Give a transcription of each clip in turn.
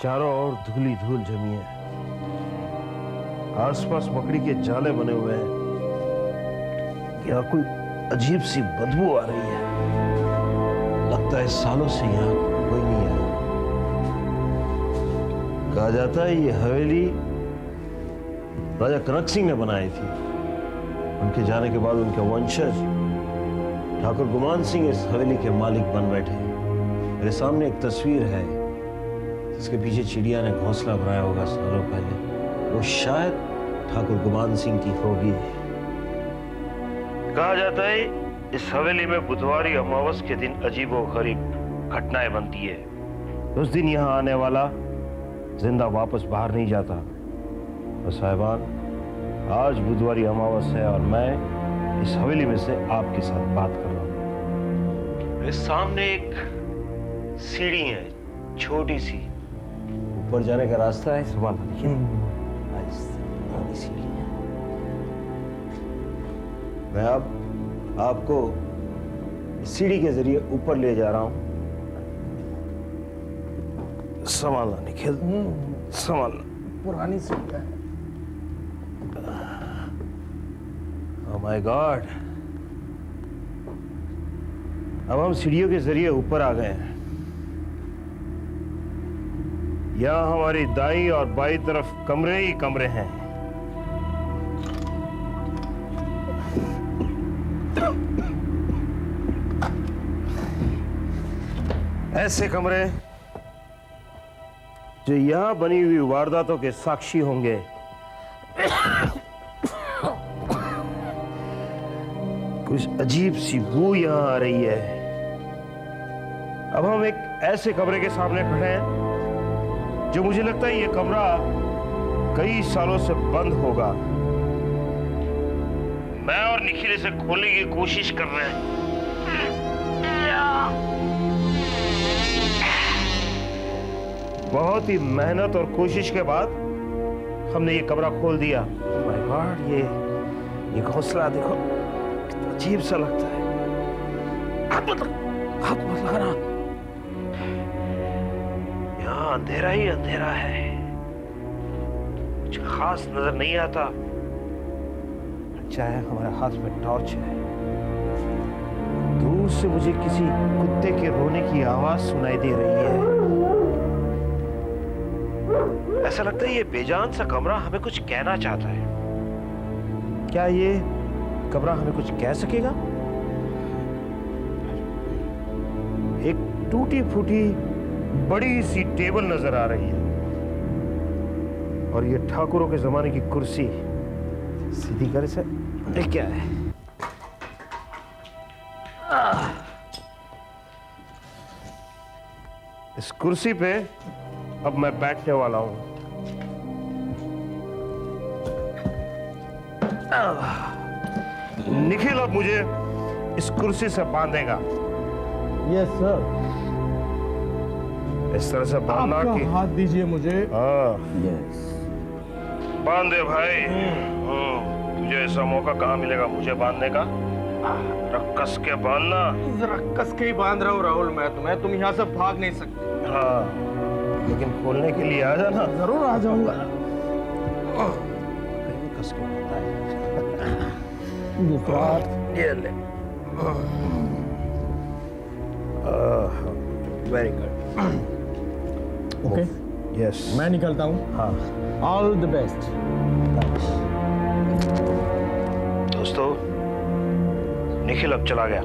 चारों ओर धूली धूल जमी है। आसपास मकड़ी के जाले बने हुए हैं। यहाँ कोई अजीब सी बदबू आ रही है। लगता है सालों से यहाँ कोई नहीं आया। कहा जाता है ये हवेली राजा कनक सिंह ने बनाई थी। उनके जाने के बाद उनके वंशज ठाकुर गुमान सिंह इस हवेली के मालिक बन बैठे। मेरे सामने एक तस्वीर है जिसके पीछे चिड़िया ने घोंसला बनाया होगा सालों पहले। वो शायद ठाकुर गुमान सिंह की होगी। कहा जाता है इस हवेली में बुधवारी अमावस के दिन अजीबोगरीब घटनाएं बनती है। उस दिन यहाँ आने वाला जिंदा वापस बाहर नहीं जाता। और साहिबान, आज बुधवारी अमावस है और मैं इस हवेली में से आपके साथ बात कर रहा हूँ। मेरे सामने एक सीढ़ी है, छोटी सी। ऊपर जाने का रास्ता है। सवाल देखिए, सीढ़ी है। मैं अब आपको सीढ़ी के जरिए ऊपर ले जा रहा हूँ। संभालना निखिल, संभालना। पुरानी सीढ़ी है। ओह माय गॉड, अब हम सीढ़ियों के जरिए ऊपर आ गए हैं। यहाँ हमारी दाईं और बाईं तरफ कमरे ही कमरे हैं। ऐसे कमरे जो यहां बनी हुई वारदातों के साक्षी होंगे। कुछ अजीब सी बू यहां आ रही है। अब हम एक ऐसे कमरे के सामने खड़े हैं जो मुझे लगता है ये कमरा कई सालों से बंद होगा। मैं और निखिल इसे खोलने की कोशिश कर रहे हैं। बहुत ही मेहनत और कोशिश के बाद हमने ये कमरा खोल दिया। माय गॉड, ये घोंसला देखो, कितना अजीब सा लगता है। हाथ मत लगाना। यहाँ अंधेरा ही अंधेरा है, कुछ खास नजर नहीं आता। अच्छा है हमारे हाथ में टॉर्च है। दूर से मुझे किसी कुत्ते के रोने की आवाज सुनाई दे रही है। ऐसा लगता है ये बेजान सा कमरा हमें कुछ कहना चाहता है। क्या ये कमरा हमें कुछ कह सकेगा? एक टूटी फूटी बड़ी सी टेबल नजर आ रही है और ये ठाकुरों के जमाने की कुर्सी सीधी कर से। ये क्या है? इस कुर्सी पे अब मैं बैठने वाला हूं। निखिल अब मुझे इस कुर्सी से बांधेगा। Yes sir. इस तरह से बांधना कि हाथ दीजिए मुझे। यस, बांधे भाई। तुझे ऐसा मौका कहाँ मिलेगा मुझे बांधने का? कस के बांधना। जरा कस के ही बांध रहा हूँ राहुल मैं तुम्हें। तुम यहाँ से भाग नहीं सकते। हाँ, लेकिन खोलने के लिए आ जाना। जरूर आ जाऊंगा। कस के बांधा है। ये ले। Very good. ओके, यस, मैं निकलता हूँ। हाँ। All the best. दोस्तों, निखिल अब चला गया।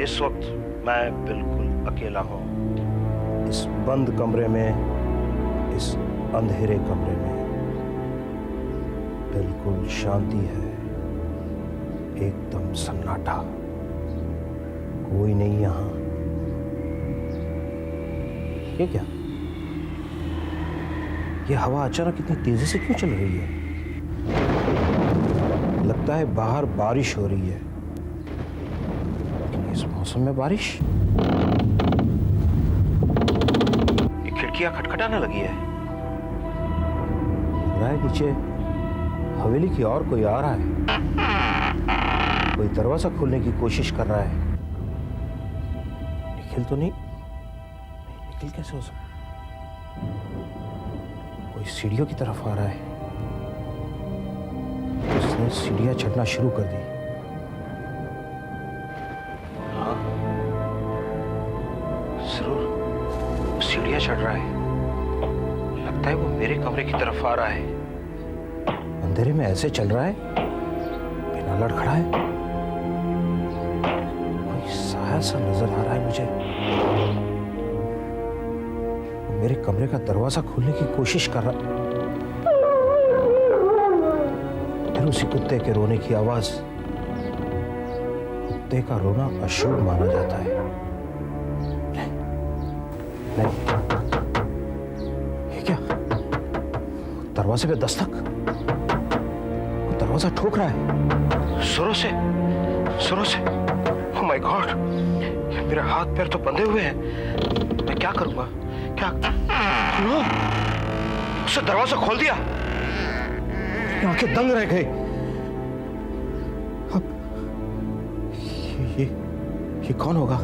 इस वक्त मैं बिल्कुल अकेला हूँ इस बंद कमरे में, इस अंधेरे कमरे में। बिल्कुल शांति है, एकदम सन्नाटा, कोई नहीं यहाँ। ये क्या? ये हवा अचानक इतनी तेजी से क्यों चल रही है? लगता है बाहर बारिश हो रही है। इस मौसम में बारिश? ये खिड़कियां खटखटाने लगी है। लग रहा है नीचे हवेली की और कोई आ रहा है। कोई दरवाजा खोलने की कोशिश कर रहा है। निखिल तो नहीं, निखिल कैसे हो सकता? कोई सीढ़ियों की तरफ आ रहा है। उसने सीढ़ियां चढ़ना शुरू कर दी। हाँ, जरूर सीढ़ियां चढ़ रहा है। लगता है वो मेरे कमरे की तरफ आ रहा है। अंधेरे में ऐसे चल रहा है, बिना लड़खड़ाए। कोई साया सा नजर आ रहा है मुझे। मेरे कमरे का दरवाजा खोलने की कोशिश कर रहा। फिर उसी कुत्ते के रोने की आवाज। कुत्ते का रोना अशुभ माना जाता है। नहीं, ये क्या? दरवाजे पे दस्तक। दरवाजा ठोक रहा है जोरों से, जोरों से। ओह माय गॉड, मेरे हाथ पैर तो बंधे हुए हैं। मैं क्या करूंगा? क्या? नो, उसने दरवाजा खोल दिया। आंखें दंग रह गई। अब ये कौन होगा?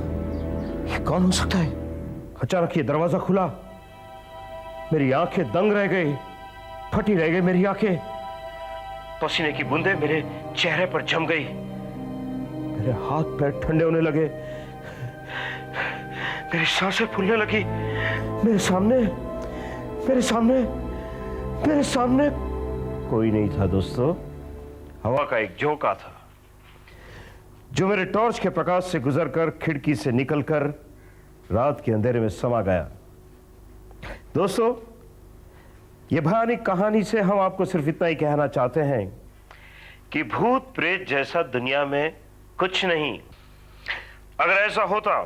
ये कौन हो सकता है? अचानक ये दरवाजा खुला। मेरी आंखें दंग रह गई, फटी रह गई मेरी आंखें। पसीने की बूंदें मेरे चेहरे पर जम गई। मेरे हाथ पैर ठंडे होने लगे। मेरी सांसें फूलने लगी। मेरे सामने, मेरे सामने, मेरे सामने कोई नहीं था दोस्तों। हवा का एक झोंका था जो मेरे टॉर्च के प्रकाश से गुजरकर खिड़की से निकलकर रात के अंधेरे में समा गया। दोस्तों, ये भयानक कहानी से हम आपको सिर्फ इतना ही कहना चाहते हैं कि भूत प्रेत जैसा दुनिया में कुछ नहीं। अगर ऐसा होता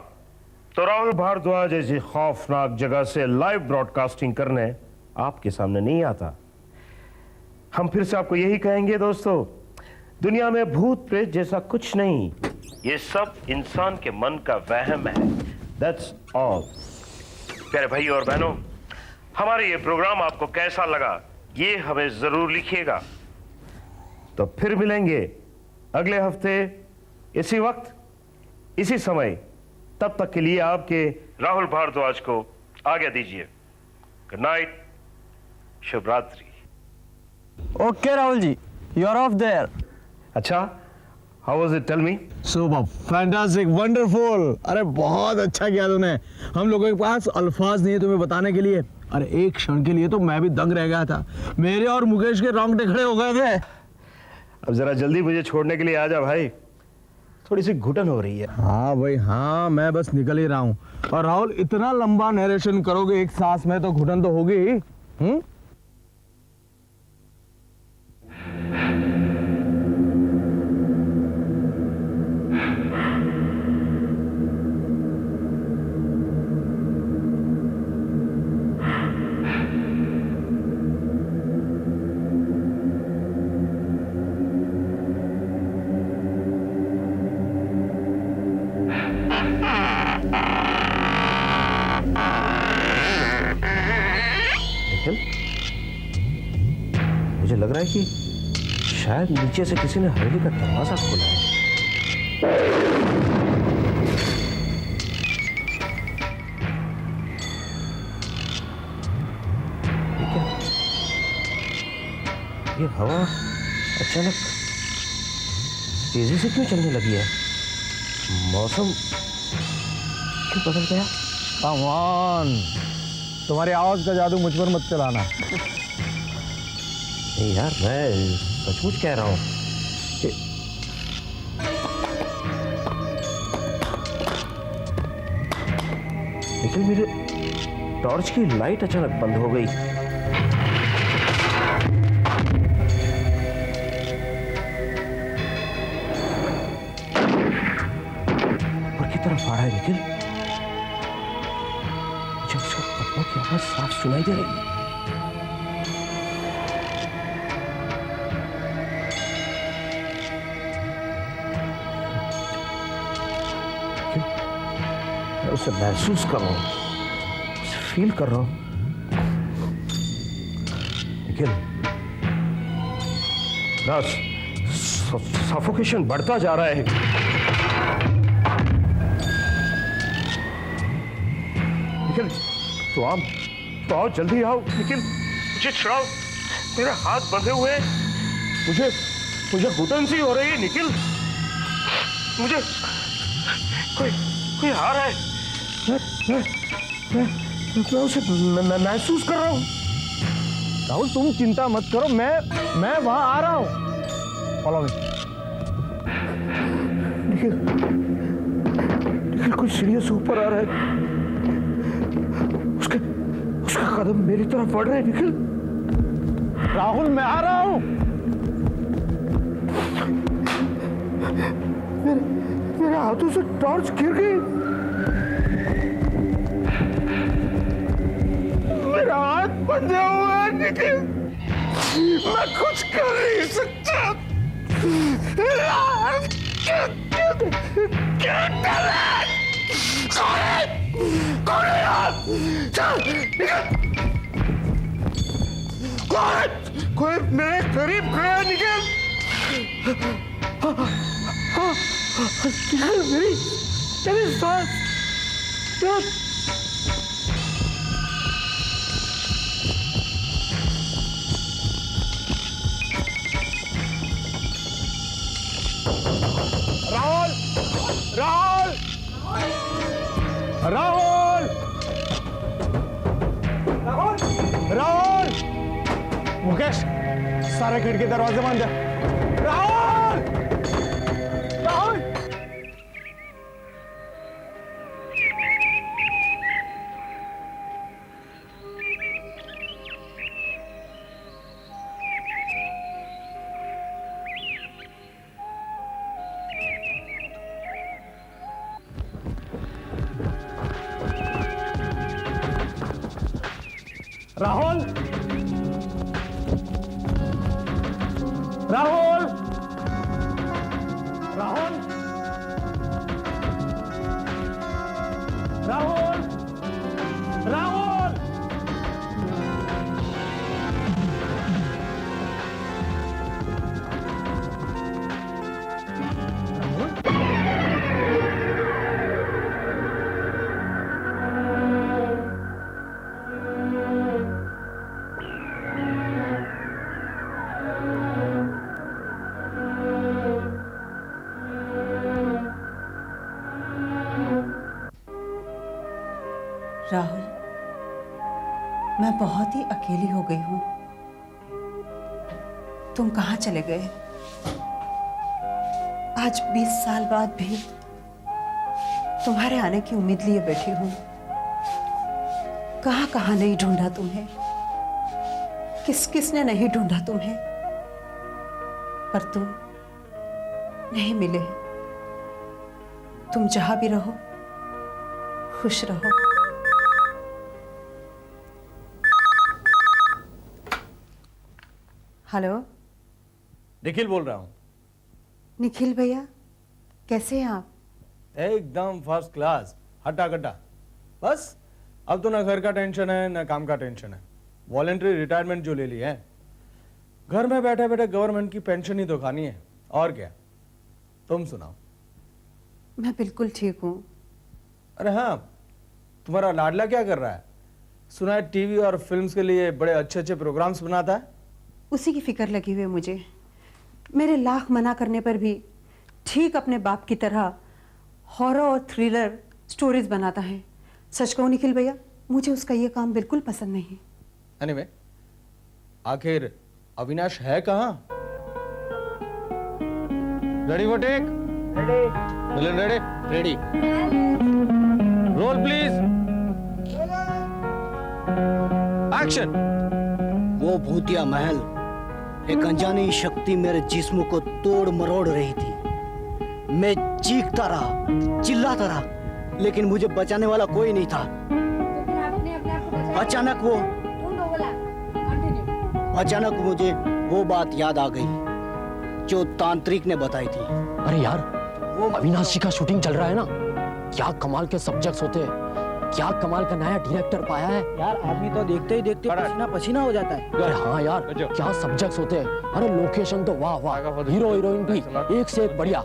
तो राहुल भारद्वाज जैसी खौफनाक जगह से लाइव ब्रॉडकास्टिंग करने आपके सामने नहीं आता। हम फिर से आपको यही कहेंगे दोस्तों, दुनिया में भूत प्रेत जैसा कुछ नहीं। ये सब इंसान के मन का वहम है। That's all. प्यारे भाई और बहनों, हमारे ये प्रोग्राम आपको कैसा लगा ये हमें जरूर लिखिएगा। तो फिर मिलेंगे अगले हफ्ते इसी वक्त, इसी समय। तब तक के लिए आपके राहुल भारद्वाज को आज्ञा दीजिए। गुड नाइट, शुभ रात्रि। Okay Rahul ji, you are off there. अच्छा, how was it? Tell me. Super, fantastic, wonderful. अरे बहुत अच्छा किया तूने। हम लोगों के पास अल्फाज नहीं है तुम्हें बताने के लिए। अरे एक क्षण के लिए तो मैं भी दंग रह गया था। मेरे और मुकेश के रोंगटे खड़े हो गए थे। अब जरा जल्दी मुझे छोड़ने के लिए आ जा भाई, थोड़ी सी घुटन हो रही है। हाँ भाई हाँ, मैं बस निकल ही रहा हूँ। और राहुल, इतना लंबा नरेशन करोगे एक सांस में तो घुटन तो होगी ही। मुझे लग रहा है कि शायद नीचे से किसी ने हवेली का दरवाजा खोला है। ये क्या? ये हवा अचानक तेजी से क्यों चलने लगी है? मौसम क्यों बदल गया? कम ऑन, तुम्हारी आवाज का जादू मुझ पर मत चलाना। नहीं यार, मैं सचमुच कह रहा हूँ कि लेकिन मेरे टॉर्च की लाइट अचानक बंद हो गई। ऊपर की तरफ आ रहा है निखिल। मुझे उसके कदमों की आवाज साफ सुनाई दे रही है। उसे महसूस कर रहा हूं, उसे फील कर रहा हूं। लेकिन सफोकेशन बढ़ता जा रहा है। लेकिन तो आओ जल्दी आओ। लेकिन मुझे छुड़ाओ, मेरे हाथ बंधे हुए हैं। मुझे मुझे घुटन सी हो रही है निखिल। मुझे कोई कोई आ रहा है। मैं उसे महसूस कर रहा हूँ। राहुल तुम चिंता मत करो, मैं वहां आ रहा हूं। Follow me. निखिल कुछ सीढ़ियों से ऊपर आ रहा है। उसका कदम मेरी तरफ बढ़ रहा है। निखिल, राहुल मैं आ रहा हूं। मेरे हाथों से टॉर्च गिर गई। मेरा हाथ बंधे हुए हैं निखिल। मैं कुछ कर नहीं सकता। कोई मेरे करीब खड़ा है निखिल। मेरी सांस। राहुल राहुल राहुल राहुल राहुल मुकेश, सारे खिड़की दरवाजे बंद है। राहुल राहुल राहुल राहुल राहुल राहुल राहुल राहुल, मैं बहुत ही अकेली हो गई हूं। तुम कहाँ चले गए? आज 20 साल बाद भी तुम्हारे आने की उम्मीद लिए बैठी हूं। कहाँ कहाँ नहीं ढूंढा तुम्हें, किस किसने नहीं ढूंढा तुम्हें, पर तुम नहीं मिले। तुम जहां भी रहो खुश रहो। हेलो, निखिल बोल रहा हूं। निखिल भैया, कैसे हैं आप? एकदम फर्स्ट क्लास, हट्टा कट्टा। बस अब तो ना घर का टेंशन है ना काम का टेंशन है। वॉलेंटरी रिटायरमेंट जो ले ली है, घर में बैठे बैठे गवर्नमेंट की पेंशन ही तो खानी है, और क्या। तुम सुनाओ। मैं बिल्कुल ठीक हूँ। अरे हाँ, तुम्हारा लाडला क्या कर रहा है? सुना है टीवी और फिल्म्स के लिए बड़े अच्छे अच्छे प्रोग्राम्स बनाता है। उसी की फिक्र लगी हुई है मुझे। मेरे लाख मना करने पर भी ठीक अपने बाप की तरह हॉरर और थ्रिलर स्टोरीज बनाता है। सच कहूं निखिल भैया, मुझे उसका ये काम बिल्कुल पसंद नहीं। एनीवे, आखिर अविनाश है कहाँ? Ready for take? Ready. Milan ready? Ready. Roll please. Action. वो भूतिया महल, एक अनजानी शक्ति मेरे जिस्म को तोड़ मरोड़ रही थी। मैं चीखता रहा, चिल्लाता रहा, लेकिन मुझे बचाने वाला कोई नहीं था। अचानक मुझे वो बात याद आ गई जो तांत्रिक ने बताई थी। अरे यार, वो अविनाश जी का शूटिंग चल रहा है ना। क्या कमाल के सब्जेक्ट्स होते हैं, क्या कमाल का नया डायरेक्टर पाया है यार, आदमी तो देखते ही देखते पसीना पसीना हो जाता है। यार। हाँ यार, क्या सब्जेक्ट्स होते हैं। अरे लोकेशन तो वाह वाह, हीरो हीरोइन भी एक से एक बढ़िया।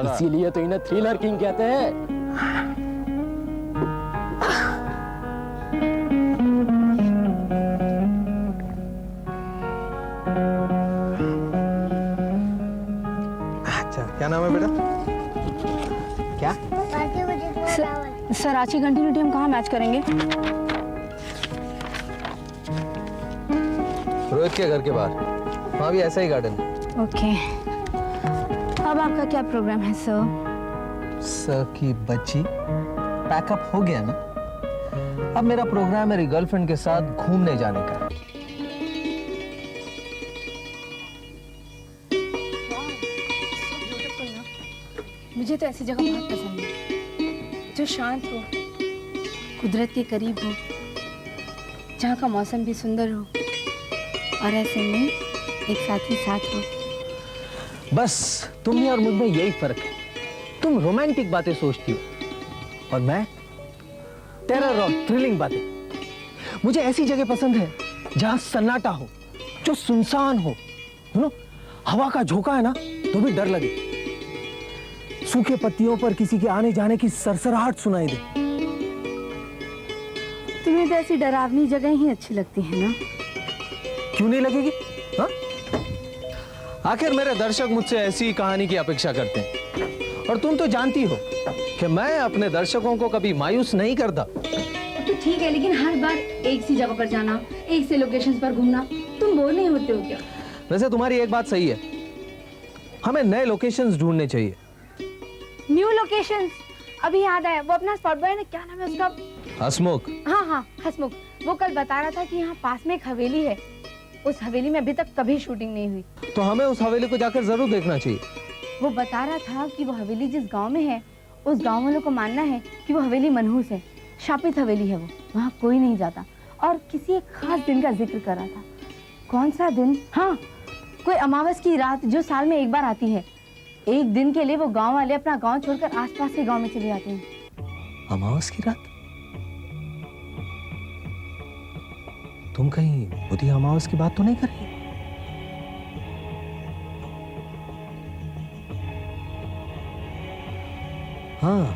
इसीलिए तो इन्हें थ्रिलर किंग कहते हैं। सर आज की कंटिन्यूटी हम कहाँ मैच करेंगे? रोहित के घर के बाहर, वहाँ भी ऐसा ही गार्डन है। ओके। अब आपका क्या प्रोग्राम है सर? सर की बच्ची पैकअप हो गया ना? अब मेरा प्रोग्राम मेरी गर्लफ्रेंड के साथ घूमने जाने का। मुझे तो ऐसी जगह बहुत पसंद है जो शांत हो, कुदरत के करीब हो, जहाँ का मौसम भी सुंदर हो और ऐसे में एक साथी साथ हो। बस तुम में और मुझ में यही फर्क है। तुम रोमांटिक बातें सोचती हो और मैं टेरर और थ्रिलिंग बातें। मुझे ऐसी जगह पसंद है जहां सन्नाटा हो, जो सुनसान हो, सुनो हवा का झोंका है ना तो भी डर लगे, सूखे पत्तियों पर किसी के आने जाने की सरसराहट सुनाई दे। तुम्हें तो ऐसी डरावनी जगह ही अच्छी लगती है ना? क्यों नहीं लगेगी? हाँ? आखिर मेरे दर्शक मुझसे ऐसी कहानी की अपेक्षा करते हैं और तुम तो जानती हो कि मैं अपने दर्शकों को कभी मायूस नहीं करता। तो ठीक है, लेकिन हर बार एक सी जगह पर जाना, एक से लोकेशंस पर घूमना, तुम बोर नहीं होते हो क्या? वैसे तुम्हारी एक बात सही है, हमें नए लोकेशंस ढूंढने चाहिए। New locations? अभी याद आया, वो अपना स्पॉट बॉय है ना, क्या नाम है उसका? हसमुख। हाँ, हसमुख। वो कल बता रहा था कि यहाँ पास में एक हवेली है। उस हवेली में अभी तक कभी शूटिंग नहीं हुई। तो हमें उस हवेली को जाकर जरूर देखना चाहिए। वो बता रहा था कि वो हवेली जिस गांव में है, उस गांव वालों को मानना है कि वो हवेली मनहूस है, शापित हवेली है वो, वहाँ कोई नहीं जाता। और किसी एक खास दिन का जिक्र कर रहा था। कौन सा दिन? हाँ, कोई अमावस की रात जो साल में एक बार आती है। एक दिन के लिए वो गांव वाले अपना गांव छोड़कर आसपास के गांव में चले जाते हैं। अमावस की रात? तुम कहीं बुद्धि अमावस की बात तो नहीं कर रही? हाँ,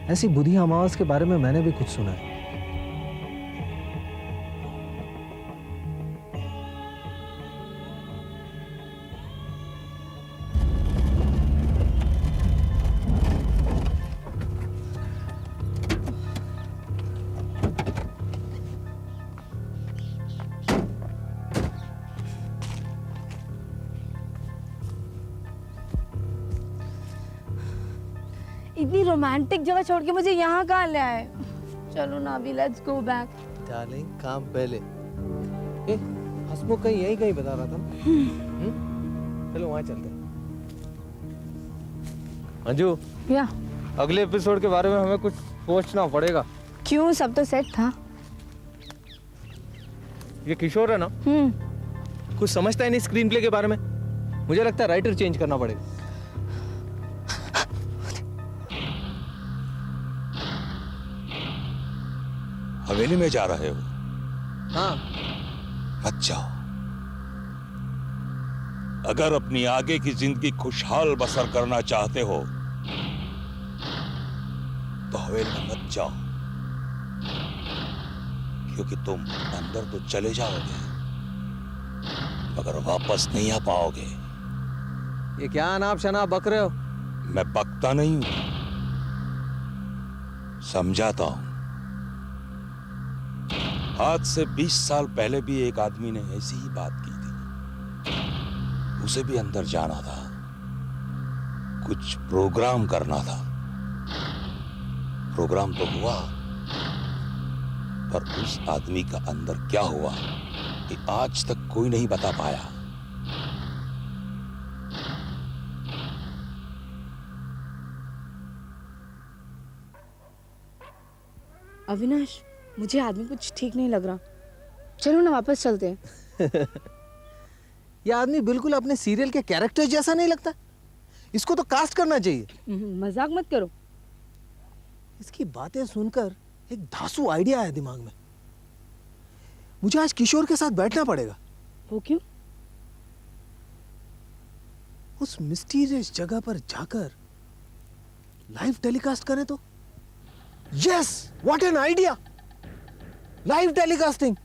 ऐसी बुद्धि अमावस के बारे में मैंने भी कुछ सुना है। इतनी रोमांटिक जगह छोड़ के मुझे यहाँ कहाँ ले आए? चलो ना अभी, लेट्स गो बैक। डार्लिंग, काम पहले। हसमुख कहीं यही कहीं बता रहा था ना। चलो वहां चलते हैं। अंजू, या अगले एपिसोड के बारे में हमें कुछ सोचना पड़ेगा। क्यों? सब तो सेट था। ये किशोर है ना, कुछ समझता है नहीं स्क्रीन प्ले के बारे में। मुझे लगता है राइटर चेंज करना पड़ेगा। हवेली में जा रहे हो? हाँ। मत जाओ। अगर अपनी आगे की जिंदगी खुशहाल बसर करना चाहते हो तो हवेली में मत जाओ, क्योंकि तुम अंदर तो चले जाओगे मगर वापस नहीं आ पाओगे। ये क्या अनाप शनाप बक रहे हो? मैं बकता नहीं हूं, समझाता हूं। आज से 20 साल पहले भी एक आदमी ने ऐसी ही बात की थी। उसे भी अंदर जाना था, कुछ प्रोग्राम करना था। प्रोग्राम तो हुआ, पर उस आदमी का अंदर क्या हुआ कि आज तक कोई नहीं बता पाया। अविनाश, मुझे आदमी कुछ ठीक नहीं लग रहा। चलो ना वापस चलते हैं। ये आदमी बिल्कुल अपने सीरियल के कैरेक्टर जैसा नहीं लगता। इसको तो कास्ट करना चाहिए। मजाक मत करो। इसकी बातें सुनकर एक धांसू आइडिया आया दिमाग में। मुझे आज किशोर के साथ बैठना पड़ेगा। वो क्यों? उस मिस्टीरियस जगह पर जाकर लाइव टेलीकास्ट करें तो? Yes, what an idea! Live telecasting.